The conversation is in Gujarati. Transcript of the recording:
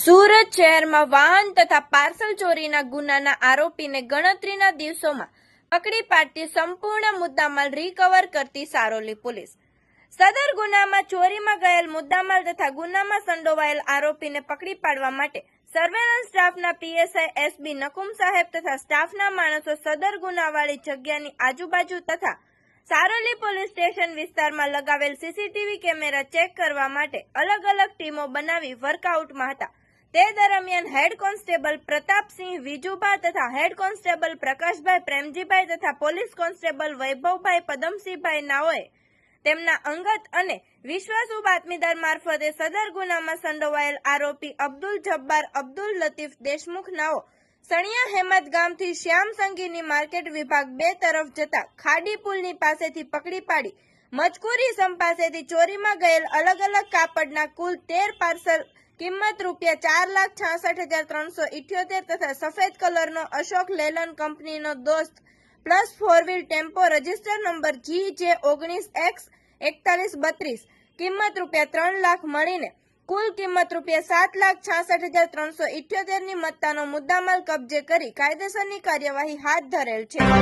સુરત શહેરમાં વાહન તથા પાર્સલ ચોરીના ગુનાના આરોપીને ગણતરીના દિવસોમાં પકડી પાડતી સંપૂર્ણ મુદ્દામાલ રિકવર કરતી સારોલી પોલીસ સદર ગુનામાં ચોરીમાં ગયેલ મુદ્દામાલ તથા ગુનામાં સંડોવાયેલ આરોપીને પકડી પાડવા માટે સર્વેલન્સ સ્ટાફના પીએસઆઈ એસબી નકુમ સાહેબ તથા સ્ટાફના માણસો સદર ગુનાવાળી જગ્યાની આજુબાજુ તથા સારોલી પોલીસ સ્ટેશન વિસ્તારમાં લગાવેલ સીસીટીવી કેમેરા ચેક કરવા માટે અલગ અલગ ટીમો બનાવી વર્કઆઉટમાં હતા। તે દરમિયાન હેડ કોન્સ્ટેબલ પ્રતાપસિંહ વિજુભા તથા હેડ કોન્સ્ટેબલ પ્રકાશભાઈ પ્રેમજીભાઈ તથા પોલીસ કોન્સ્ટેબલ વૈભવભાઈ પદમસિંહભાઈ નાઓએ તેમના અંગત અને વિશ્વાસુ બાતમીદાર મારફતે સદર ગુનામાં સંડોવાયેલ આરોપી અબ્દુલ જબ્બાર અબ્દુલ લતીફ દેશમુખ નાઓ સણિયા હેમત ગામથી શ્યામ સંગીની માર્કેટ વિભાગ 2 તરફ જતા ખાડી પુલની પાસેથી પકડી પાડી મજકૂરી સમ પાસેથી ચોરીમાં ગયેલ અલગ અલગ કાપડના કુલ 13 પાર્સલ કિંમત ₹4,66,378 તથા સફેદ કલરનો અશોક લેલન કંપનીનો દોસ્ત plus 4 wheel tempo register number GJ19X4132 કિંમત ₹3 લાખ મળીને કુલ કિંમત ₹7,66,378 ની મત્તાનો મુદ્દામાલ કબજે કરી કાયદેસરની કાર્યવાહી હાથ ધરેલ છે।